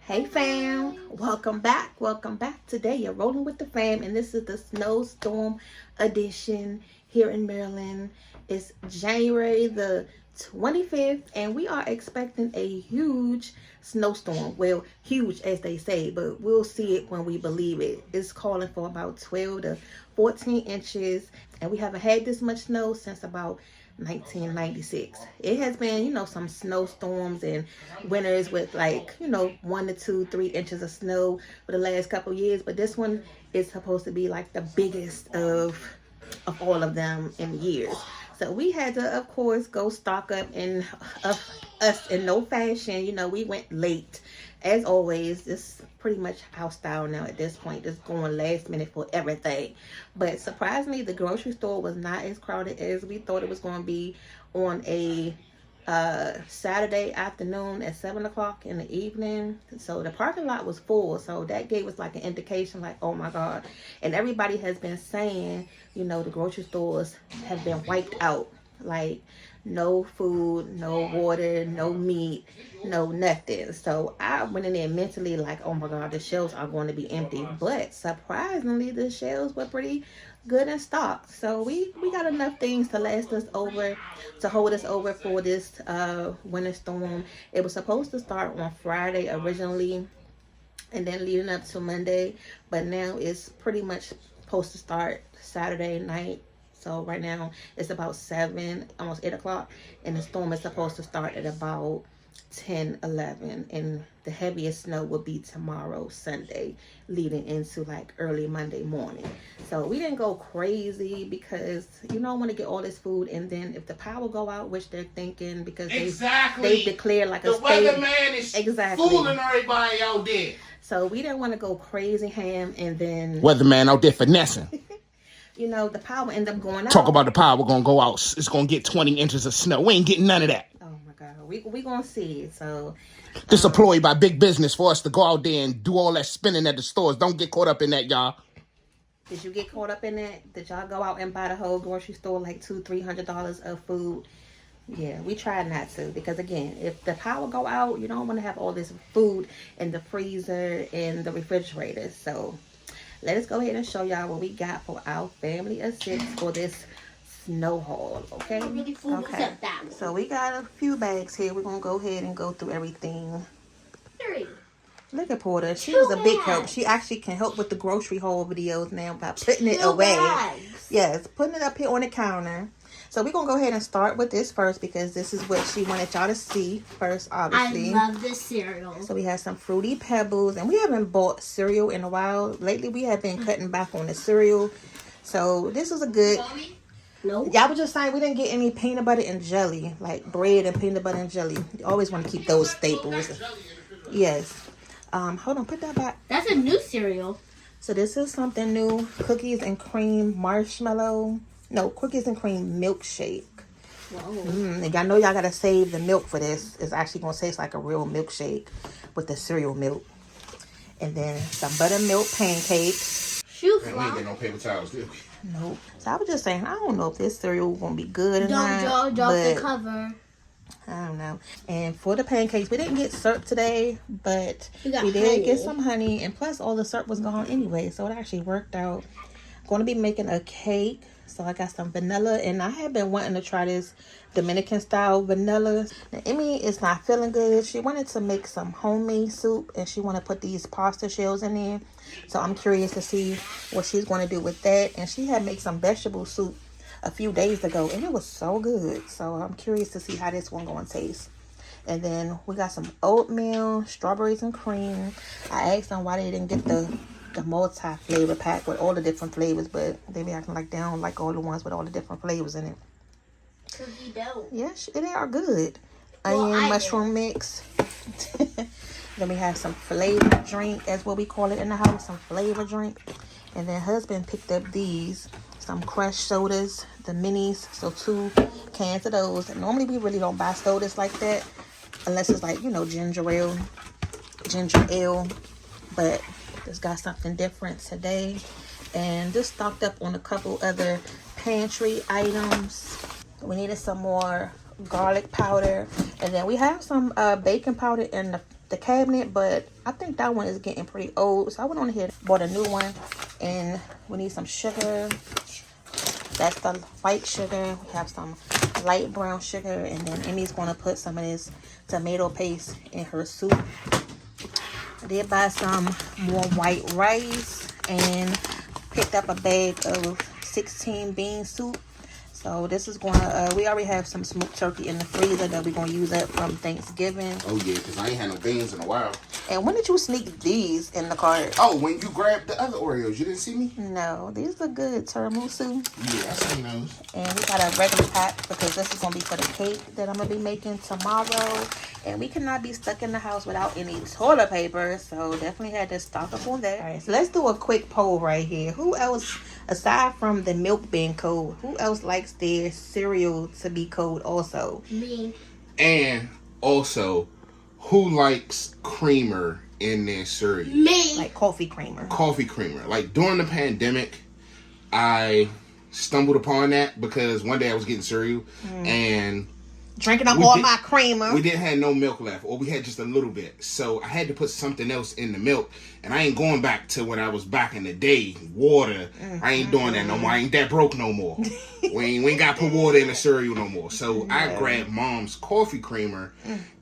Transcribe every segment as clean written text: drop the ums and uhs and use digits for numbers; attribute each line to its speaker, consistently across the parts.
Speaker 1: Hey fam, welcome back. Today you're rolling with the fam, and this is the Snowstorm edition here in Maryland. It's January the 25th, and we are expecting a huge snowstorm. Well, huge as they say, but we'll see it when we believe it. It's calling for about 12 to 14 inches, and we haven't had this much snow since about 1996. It has been, some snowstorms and winters with 1 to 2, 3 inches of snow for the last couple of years, but this one is supposed to be like the biggest of all of them in years. So we had to, of course, go stock up in us in no fashion. We went late. As always, this pretty much our style now at this point, just going last minute for everything. But surprisingly, the grocery store was not as crowded as we thought it was going to be on a Saturday afternoon at 7 o'clock in the evening. So the parking lot was full, so that gave us like an indication like, oh my god. And everybody has been saying, the grocery stores have been wiped out, like no food, no water, no meat, no nothing. So I went in there mentally like, oh my god, the shelves are going to be empty. But surprisingly, the shelves were pretty good in stock. So we got enough things to last us over, to hold us over for this winter storm. It was supposed to start on Friday originally, and then leading up to Monday, but now it's pretty much supposed to start Saturday night. So right now it's about 7, almost 8 o'clock, and the storm is supposed to start at about 10, 11, and the heaviest snow will be tomorrow, Sunday, leading into like early Monday morning. So we didn't go crazy because you don't want to get all this food, and then if the power go out, which they're thinking, because they declared like a state.
Speaker 2: The weatherman is fooling everybody out there.
Speaker 1: So we didn't want to go crazy ham, and then
Speaker 2: weatherman out there finessing.
Speaker 1: The power end up going out.
Speaker 2: Talk about the power gonna go out. It's gonna get 20 inches of snow. We ain't getting none of that.
Speaker 1: Oh my god, we gonna see. So
Speaker 2: this a ploy by big business for us to go out there and do all that spending at the stores. Don't get caught up in that, y'all.
Speaker 1: Did you get caught up in that? Did y'all go out and buy the whole grocery store like $200-300 of food? Yeah, we tried not to, because again, if the power go out, you don't want to have all this food in the freezer and the refrigerator. So let us go ahead and show y'all what we got for our family of 6 for this snow haul, okay? Okay. So we got a few bags here. We're going to go ahead and go through everything.
Speaker 3: 3.
Speaker 1: Look at Porter. She was a big help. She actually can help with the grocery haul videos now by putting it away.
Speaker 3: Bags.
Speaker 1: Yes, putting it up here on the counter. So we're going to go ahead and start with this first, because this is what she wanted y'all to see first, obviously.
Speaker 3: I love this cereal.
Speaker 1: So we have some Fruity Pebbles, and we haven't bought cereal in a while. Lately, we have been cutting back on the cereal. So this is a good...
Speaker 3: No.
Speaker 1: Y'all was just saying we didn't get any peanut butter and jelly, like bread and peanut butter and jelly. You always want to keep those staples. Yes. Hold on, put that back.
Speaker 3: That's a new cereal.
Speaker 1: So this is something new. Cookies and cream marshmallow. No, cookies and cream milkshake.
Speaker 3: Whoa.
Speaker 1: Y'all know y'all gotta save the milk for this. It's actually gonna taste like a real milkshake with the cereal milk. And then some buttermilk pancakes.
Speaker 3: Shoe
Speaker 2: Man, we ain't
Speaker 3: flop.
Speaker 2: got no paper towels, do we?
Speaker 1: Nope. So I was just saying, I don't know if this cereal gonna be good or not.
Speaker 3: Don't drop the cover.
Speaker 1: I don't know. And for the pancakes, we didn't get syrup today, but we
Speaker 3: got
Speaker 1: did
Speaker 3: honey.
Speaker 1: get some honey, and plus all the syrup was gone anyway, so it actually worked out. Going to be making a cake. So I got some vanilla, and I have been wanting to try this Dominican style vanilla. Now, Emmy is not feeling good. She wanted to make some homemade soup, and she want to put these pasta shells in there. So I'm curious to see what she's going to do with that. And she had made some vegetable soup a few days ago, and it was so good. So I'm curious to see how this one going to taste. And then we got some oatmeal, strawberries and cream. I asked them why they didn't get the multi-flavor pack with all the different flavors, but they be acting like they don't like all the ones with all the different flavors in it.
Speaker 3: Because you don't.
Speaker 1: Yes, they are good.
Speaker 3: Well,
Speaker 1: Onion,
Speaker 3: I
Speaker 1: mushroom mix. Then we have some flavor drink, that's what we call it in the house, some flavor drink. And then husband picked up these, some crushed sodas, the minis, so 2 cans of those. And normally we really don't buy sodas like that, unless it's like, ginger ale, but just got something different today. And just stocked up on a couple other pantry items. We needed some more garlic powder, and then we have some baking powder in the cabinet, but I think that one is getting pretty old. So I went on ahead and bought a new one. And we need some sugar. That's the white sugar. We have some light brown sugar. And then Emmy's going to put some of this tomato paste in her soup. I did buy some more white rice and picked up a bag of 16 bean soup. So this is going to, we already have some smoked turkey in the freezer that we're going to use up from Thanksgiving.
Speaker 2: Oh, yeah, because I ain't had no beans in a while.
Speaker 1: And when did you sneak these in the cart?
Speaker 2: Oh, when you grabbed the other Oreos, you didn't see me?
Speaker 1: No, these are good tiramisu.
Speaker 2: Yeah, I seen those.
Speaker 1: And we got a regular pack because this is going to be for the cake that I'm going to be making tomorrow. And we cannot be stuck in the house without any toilet paper. So definitely had to stock up on that. All right, so let's do a quick poll right here. Who else, aside from the milk being cold, who else likes their cereal to be cold also?
Speaker 3: Me.
Speaker 2: And also, who likes creamer in their cereal?
Speaker 3: Me.
Speaker 1: Like coffee creamer.
Speaker 2: Coffee creamer. Like during the pandemic, I stumbled upon that because one day I was getting cereal and
Speaker 1: Drinking up all my creamer.
Speaker 2: we didn't have no milk left, or we had just a little bit. So I had to put something else in the milk. And I ain't going back to when I was back in the day. Water. I ain't doing that no more. I ain't that broke no more. we ain't got to put water in the cereal no more. So I grabbed Mom's coffee creamer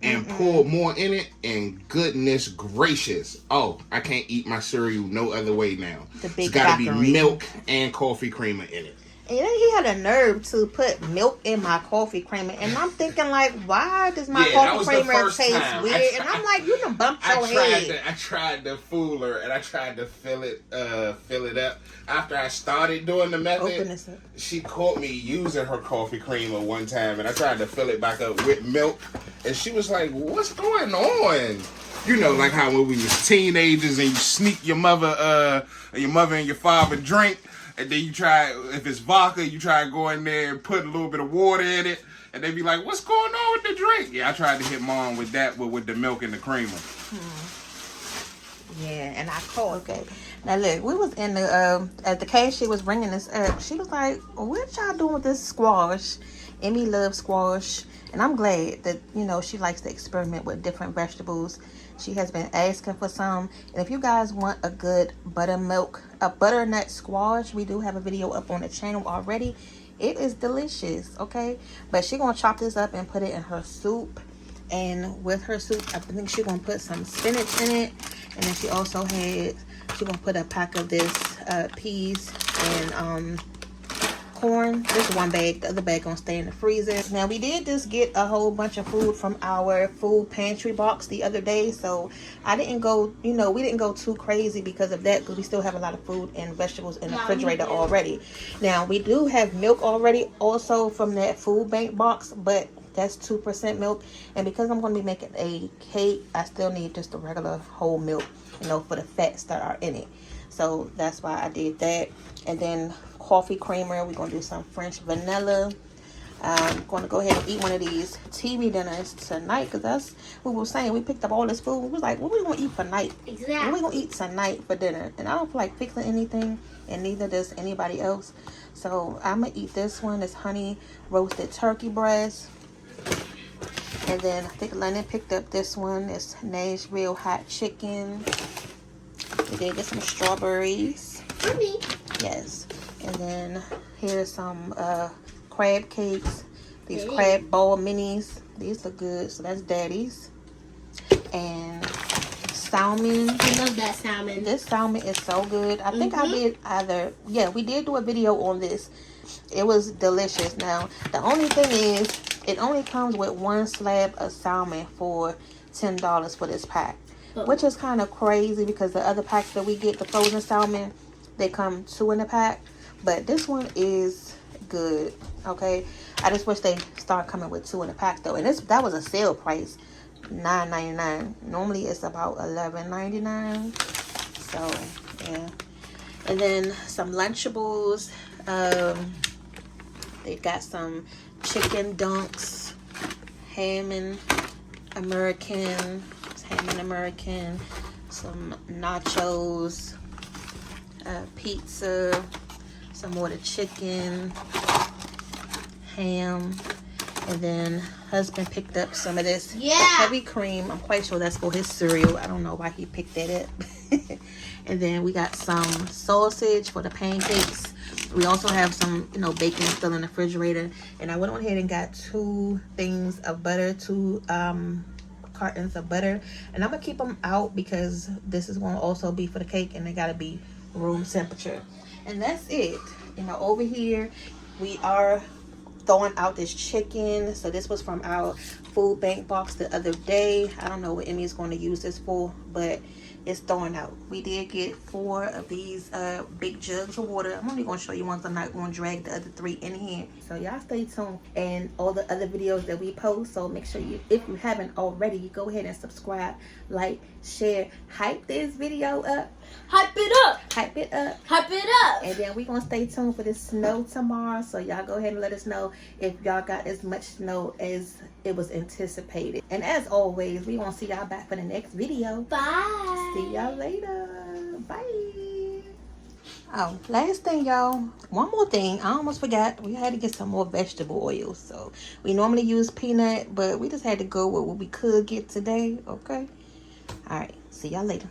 Speaker 2: and poured more in it. And goodness gracious. Oh, I can't eat my cereal no other way now. It's got to be milk and coffee creamer in it.
Speaker 1: And then he had a nerve to put milk in my coffee creamer. And I'm thinking, like, why does my coffee creamer taste weird? And I'm like, you done bumped your head.
Speaker 2: I tried to fool her, and I tried to fill it up. After I started doing the method,
Speaker 1: Open this up.
Speaker 2: she caught me using her coffee creamer one time, and I tried to fill it back up with milk. And she was like, what's going on? You know, like how when we was teenagers and you sneak your mother and your father drink. And then you try, if it's vodka, you try to go in there and put a little bit of water in it. And they be like, what's going on with the drink? Yeah, I tried to hit Mom with that, but with the milk and the creamer.
Speaker 1: Yeah, and I called. Okay. Now look, we was in the, at the cashier was bringing this up. She was like, what y'all doing with this squash? Emmy loves squash. And I'm glad that, you know, she likes to experiment with different vegetables. She has been asking for some. And if you guys want a good butternut squash, we do have a video up on the channel already. It is delicious, okay? But she's going to chop this up and put it in her soup. And with her soup, I think she's going to put some spinach in it. And then she also she's going to put a pack of this peas and corn. This is one bag. The other bag gonna stay in the freezer. Now we did just get a whole bunch of food from our food pantry box the other day, so I didn't go, you know, we didn't go too crazy because of that, because we still have a lot of food and vegetables in the refrigerator already. Now we do have milk already also from that food bank box, but that's 2% milk. And because I'm going to be making a cake, I still need just the regular whole milk, you know, for the fats that are in it. So that's why I did that. And then coffee creamer, we're going to do some French vanilla. I'm going to go ahead and eat one of these TV dinners tonight, because that's what we were saying. We picked up all this food. We was like, what are we going to eat for night?
Speaker 3: Exactly.
Speaker 1: What are we going to eat tonight for dinner? And I don't feel like fixing anything, and neither does anybody else. So I'm going to eat this one. It's honey roasted turkey breast. And then I think Lennon picked up this one. It's Nashville hot chicken. We did get some strawberries.
Speaker 3: Honey.
Speaker 1: Yes. And then here's some crab cakes. These crab ball minis. These look good. So that's Daddy's. And salmon.
Speaker 3: I love that salmon.
Speaker 1: This salmon is so good. I think I did either. Yeah, we did do a video on this. It was delicious. Now, the only thing is, it only comes with one slab of salmon for $10 for this pack. Which is kind of crazy, because the other packs that we get, the frozen salmon, they come 2 in a pack. But this one is good, okay? I just wish they start coming with 2 in a pack, though. And that was a sale price, $9.99. Normally it's about $11.99. So, yeah. And then some Lunchables. They got some chicken dunks, ham and American, some nachos, pizza, some more of the chicken, ham, And then husband picked up some of this
Speaker 3: Yeah.
Speaker 1: heavy cream. I'm quite sure that's for his cereal. I don't know why he picked that up. And then we got some sausage for the pancakes. We also have some, you know, bacon still in the refrigerator. And I went on ahead and got 2 things of butter, 2 cartons of butter. And I'm going to keep them out because this is going to also be for the cake. And they got to be room temperature. And that's it. You know, over here, we are throwing out this chicken. So this was from our food bank box the other day. I don't know what Emmy's going to use this for, but it's throwing out. We did get 4 of these big jugs of water. I'm only going to show you ones. I'm not going to drag the other 3 in here. So y'all stay tuned. And all the other videos that we post. So make sure you, if you haven't already, you go ahead and subscribe, like, share, hype this video up.
Speaker 3: Hype it up.
Speaker 1: Hype it up.
Speaker 3: Hype it up.
Speaker 1: And then we're going to stay tuned for the snow tomorrow. So y'all go ahead and let us know if y'all got as much snow as it was anticipated. And as always, we going to see y'all back for the next video.
Speaker 3: Bye.
Speaker 1: See y'all later. Bye. Oh, last thing, y'all. One more thing. I almost forgot. We had to get some more vegetable oil. So we normally use peanut, but we just had to go with what we could get today. Okay. All right. See y'all later.